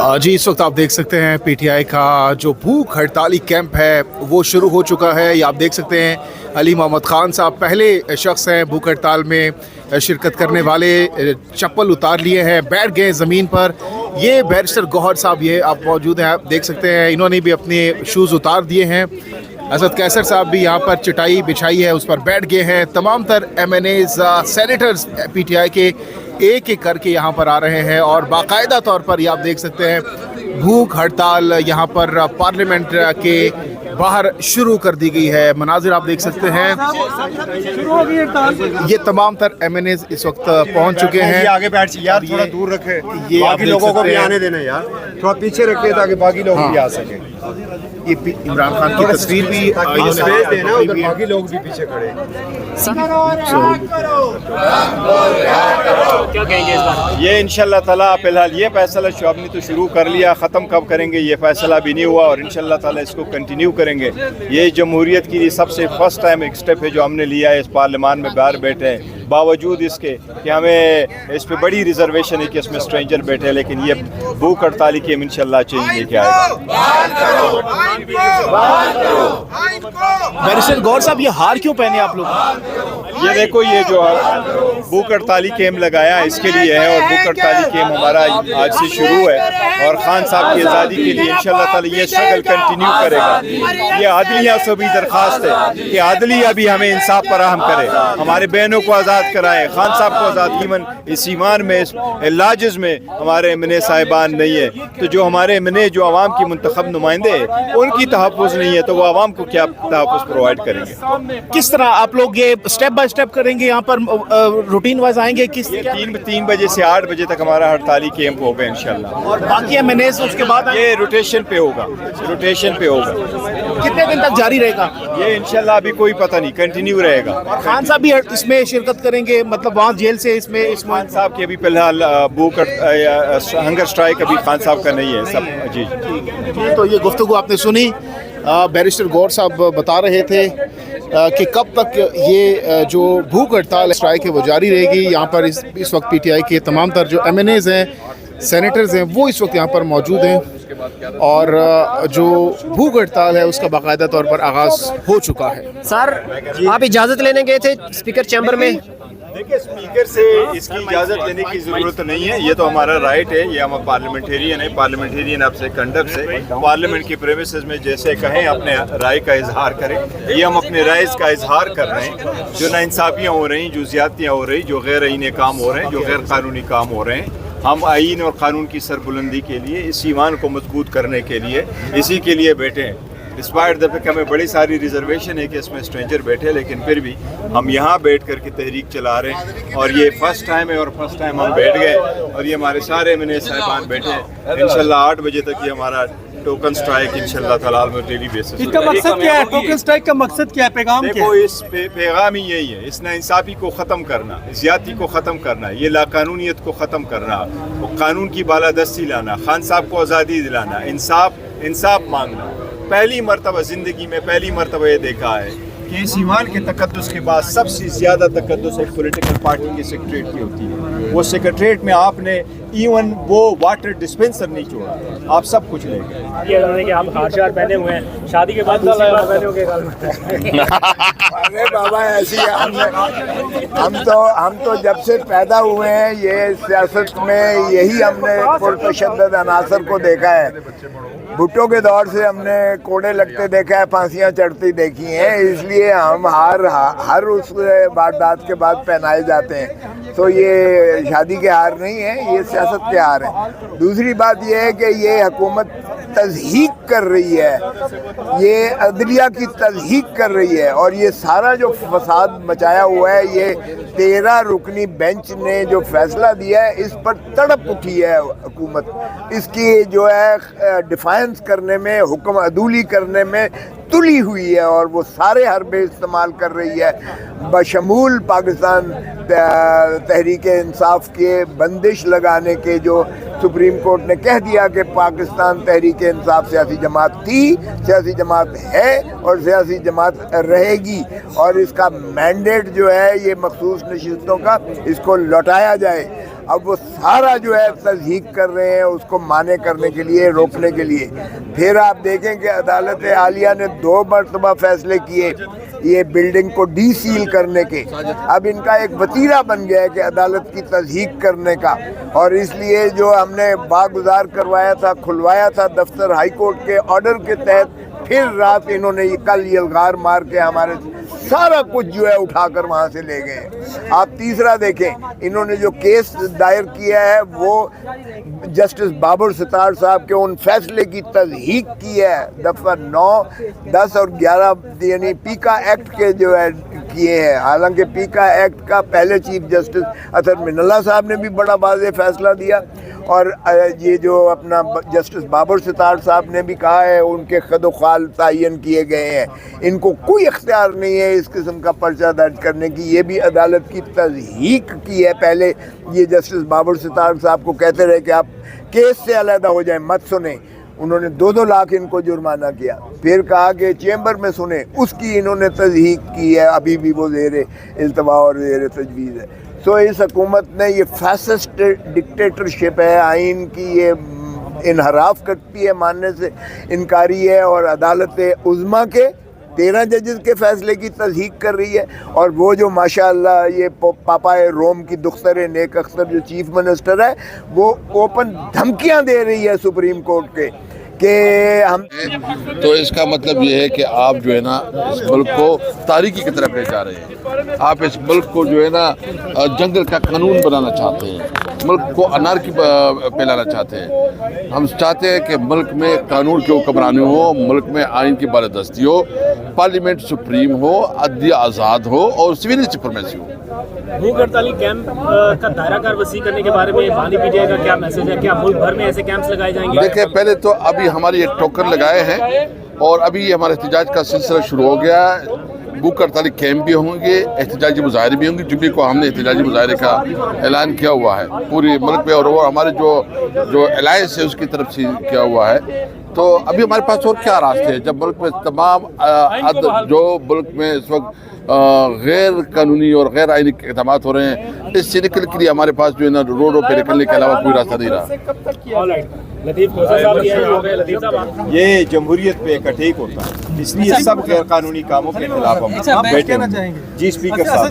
जी इस वक्त आप देख सकते हैं पीटीआई का जो भूख हड़ताली कैंप है वो शुरू हो चुका है। ये आप देख सकते हैं अली मोहम्मद खान साहब पहले शख्स हैं भूख हड़ताल में शिरकत करने वाले। चप्पल उतार लिए हैं, बैठ गए ज़मीन पर। ये बैरिस्टर गौहर साहब ये आप मौजूद हैं, आप देख सकते हैं इन्होंने भी अपने शूज़ उतार दिए हैं। असद कैसर साहब भी यहाँ पर चटाई बिछाई है उस पर बैठ गए हैं। तमाम तर MNAs सेनेटर्स पीटीआई के एक एक करके यहाँ पर आ रहे हैं और बाकायदा तौर पर ये आप देख सकते हैं भूख हड़ताल यहाँ पर पार्लियामेंट के बाहर शुरू कर दी गई है। मनाजिर आप देख सकते हैं, ये तमाम तर MNAs इस वक्त पहुँच चुके हैं। आगे बैठ यार, थोड़ा दूर रखे, ये बाकी लोगों को भी आने देना यार, थोड़ा पीछे रखे ताकि बाकी लोग भी आ सके। ये इमरान खान की तस्वीर भी स्पेस देना, उधर बाकी लोग भी पीछे खड़े। ये इंशाल्लाह ताला फिलहाल ये फैसला शोब ने तो शुरू कर लिया, ख़त्म कब करेंगे ये फैसला भी नहीं हुआ और इंशाल्लाह ताला इसको कंटिन्यू करेंगे। ये जमहूरियत की सबसे फर्स्ट टाइम एक स्टेप है जो हमने लिया है। इस पार्लियामान में बाहर बैठे हैं बावजूद इसके कि हमें इस पे बड़ी रिजर्वेशन है कि इसमें स्ट्रेंजर बैठे, लेकिन ये भूख हड़ताली की हम इंशाल्लाह चेंज लेके आएगा। बैरिस्टर गौर साहब ये हार क्यों पहने आप लोग? ये देखो, ये जो भूख हड़ताली कैंप लगाया इसके लिए है और भूख हड़ताली कैंप हमारा आज से शुरू है और खान साहब की आज़ादी के लिए इंशाल्लाह ताला ये स्ट्रगल कंटिन्यू करेगा। ये आदलिया से भी दरख्वास्त है कि आदलिया भी हमें इंसाफ फराहम करे, हमारे बहनों को आज़ाद कराए, खान साहब को आज़ाद। ईवन इस ईमान में इस लाजिज में हमारे MNA साहिबान नहीं है, तो जो हमारे MNA जो आवाम की मुंतखब नुमाइंदे हैं उनकी तहफ़्फ़ुज़ नहीं है तो वो आवाम को क्या तहफ़्फ़ुज़ प्रोवाइड करेंगे? किस तरह आप लोग ये स्टेप बाय स्टेप करेंगे? यहाँ पर रूटीन वाइज आएंगे किस? 3 बजे से 8 बजे तक हमारा हड़ताली कैंप होगा इंशाल्लाह और बाकी MNAs उसके बाद ये रोटेशन पे होगा, रोटेशन पे होगा। कितने दिन तक जारी रहेगा ये इंशाल्लाह अभी कोई पता नहीं, कंटिन्यू रहेगा। और खान साहब भी इसमें शिरकत करेंगे, मतलब वहाँ जेल से इसमें खान साहब की अभी फिलहाल भूख हंगर स्ट्राइक अभी खान साहब का नहीं है सब। जी तो ये गुफ्तगू आपने सुनी। बैरिस्टर गौर साहब बता रहे थे कि कब तक ये जो भूख हड़ताल स्ट्राइक है वो जारी रहेगी। यहाँ पर इस वक्त पीटीआई के तमाम तर जो MNAs हैं, सेनेटर्स हैं, वो इस वक्त यहाँ पर मौजूद हैं और जो भूख हड़ताल है उसका बाकायदा तौर पर आगाज़ हो चुका है। सर आप इजाज़त लेने गए थे स्पीकर चैम्बर में? देखिए, स्पीकर से इसकी इजाज़त लेने की ज़रूरत नहीं है, ये तो हमारा राइट है। ये हम पार्लियामेंटेरियन है, पार्लियामेंटेरियन आपसे कंडक्ट से पार्लियामेंट के प्रेमिसेस में जैसे कहें अपने राय का इजहार करें। ये हम अपने राय का इजहार कर रहे हैं। जो नाइंसाफ़ियाँ हो रही, जो ज़्यादतियाँ हो रही, जो गैर आईनी काम हो रहे हैं, जो गैर कानूनी काम हो रहे हैं, हम आईन और कानून की सरबुलंदी के लिए, इस ईमान को मजबूत करने के लिए, इसी के लिए बैठे हैं। डिस्पाइट द फैक्ट हमें बड़ी सारी रिजर्वेशन है कि इसमें स्ट्रेंजर बैठे, लेकिन फिर भी हम यहाँ बैठ कर के तहरीक चला रहे हैं और ये फर्स्ट टाइम है और फर्स्ट टाइम हम बैठ गए और ये हमारे सारे MNA साहिबान बैठे हैं। इंशाल्लाह 8 बजे तक ये हमारा टोकन स्ट्राइक इंशाल्लाह ताला डेली बेसिस। इसका मकसद क्या है? टोकन स्ट्राइक का मकसद क्या है? पैगाम क्या है? देखो, इस पैगाम ही यही है, इस नाइंसाफ़ी को ख़त्म करना, ज़्यादती को ख़त्म करना, ये लाकानूनियत को ख़त्म करना, कानून की बालादस्ती लाना, खान साहब को आज़ादी दिलाना, इंसाफ मांगना। पहली मरतबा ज़िंदगी में पहली मरतबा ये देखा है कि इस ईमान के तकद्दुस के बाद सबसे ज़्यादा तकद्दुस एक पॉलिटिकल पार्टी के सेक्रेटरीट की होती है। वो सेक्रेटरीट में आपने इवन वो वाटर डिस्पेंसर नहीं छोड़ा, आप सब कुछ ले गए। ये कि आप हार पहने हुए हैं, शादी के बाद दूसरी बार पहने होंगे कल में। अरे बाबा ऐसी हम तो जब से पैदा हुए हैं ये सियासत में यही हमने पुरतशद्दद अनासर को देखा है। भुट्टो के दौर से हमने कोड़े लगते देखा है, फांसियाँ चढ़ती देखी हैं, इसलिए हम हर उस वारदात के बाद पहनाए जाते हैं। तो ये शादी के हार नहीं है, ये सियासत के हार हैं। दूसरी बात ये है कि ये हुकूमत तज़हीक कर रही है, ये अदलिया की तज़हीक कर रही है और ये सारा जो फसाद मचाया हुआ है, ये 13 रुकनी बेंच ने जो फैसला दिया है इस पर तड़प उठी है हुकूमत। इसकी जो है डिफाइंस करने में, हुक्म अदूली करने में तुली हुई है और वो सारे हरबे इस्तेमाल कर रही है, बशमूल पाकिस्तान तहरीक इंसाफ के बंदिश लगाने के। जो सुप्रीम कोर्ट ने कह दिया कि पाकिस्तान तहरीक इंसाफ सियासी जमात थी, सियासी जमात है और सियासी जमात रहेगी और इसका मैंडेट जो है ये मखसूस नशिस्तों का, इसको लौटाया जाए। अब वो सारा जो है तज़हीक कर रहे हैं उसको माने करने के लिए, रोकने के लिए। फिर आप देखें कि अदालत आलिया ने 2 मरतबा फैसले किए ये बिल्डिंग को डी सील करने के। अब इनका एक वतीरा बन गया है कि अदालत की तज़हीक करने का, और इसलिए जो हमने बागुजार करवाया था, खुलवाया था दफ्तर हाई कोर्ट के ऑर्डर के तहत, फिर रात इन्होंने कल यलगार मार के हमारे सारा कुछ जो है उठाकर वहाँ से ले गए। आप तीसरा देखें, इन्होंने जो केस दायर किया है वो जस्टिस बाबर सितार साहब के उन फैसले की तज़हीक की है, दफ़ा 9, 10 और 11 यानी पीका एक्ट के जो है किए हैं। हालांकि पीका एक्ट का पहले चीफ जस्टिस अतर मिनल्ला साहब ने भी बड़ा वाज़ेह फैसला दिया, और ये जो अपना जस्टिस बाबर सितार साहब ने भी कहा है उनके खदोखाल तयन किए गए हैं, इनको कोई इख्तियार नहीं है इस किस्म का पर्चा दर्ज करने की। ये भी अदालत की तज़हीक की है। पहले ये जस्टिस बाबर सितार साहब को कहते रहे कि आप केस से अलहदा हो जाएं, मत सुने, उन्होंने 2-2 लाख इनको जुर्माना किया। फिर कहा कि चेंबर में सुने, उसकी इन्होंने तज़हीक की है, अभी भी वो ज़ेर इल्तवा और ज़ेर तजवीज़ है। तो इस हुकूमत ने ये फैसिस्ट डिक्टेटरशिप है, आइन की ये इनहराफ करती है, मानने से इनकारी है, और अदालत उज़्मा के 13 जजेस के फैसले की तज़हीक कर रही है। और वो जो माशाअल्लाह ये पापाए रोम की दुख्तर नेक अख्तर जो चीफ मिनिस्टर है, वो ओपन धमकियां दे रही है सुप्रीम कोर्ट के कि हम। तो इसका मतलब ये है कि आप जो है ना इस मुल्क को तारीकी की तरफ ले जा रहे हैं। आप इस मुल्क को जो है ना जंगल का कानून बनाना चाहते हैं, मुल्क को अनारकी फैलाना चाहते हैं। हम चाहते हैं कि मुल्क में कानून की हुक्मरानी हो, मुल्क में आइन की बालादस्ती हो, पार्लियामेंट सुप्रीम हो, अदलिया आज़ाद हो और सिविल सुप्रीमेसी हो। भूख हड़ताली कैंप का दायराकार वसी करने के बारे में वाली पीटीआई का क्या मैसेज है? क्या मुल्क भर में ऐसे कैंप्स लगाए जाएंगे? देखिए, पहले तो अभी हमारे ये टोकन लगाए हैं और अभी हमारे एहतजाज का सिलसिला शुरू हो गया है। भूख हड़ताली कैंप भी होंगे, एहतजाजी मुजाहरे भी होंगे। जुम्मे को हमने एहतजाजी मुजाहरे का ऐलान किया हुआ है पूरे मुल्क में, और वो हमारे जो अलायंस है उसकी तरफ से किया हुआ है। तो अभी हमारे पास और क्या रास्ते हैं, जब मुल्क में तमाम जो मुल्क में इस वक्त गैर कानूनी और गैर आइनी इक़दाम हो रहे हैं, इससे निकलने के लिए हमारे पास जो है ना रोडों पे निकलने के अलावा कोई रास्ता नहीं रहा। ये जमहूरियत पे एक अटैक होता है, इसलिए सब गैर कानूनी कामों के खिलाफ हम बैठे हैं। जी स्पीकर साहब,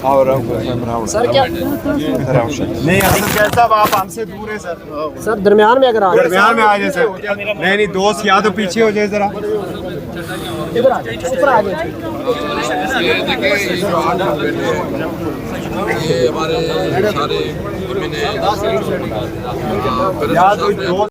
और सर क्या नहीं असद साहब आप हमसे दूर है सर। सर दरमियान में अगर आ जाए, दरमियान में आ जाए सर। नहीं दोस्त या तो पीछे हो जाए जरा। इधर आ जाए, ऊपर आ जाए। ये हमारे सारे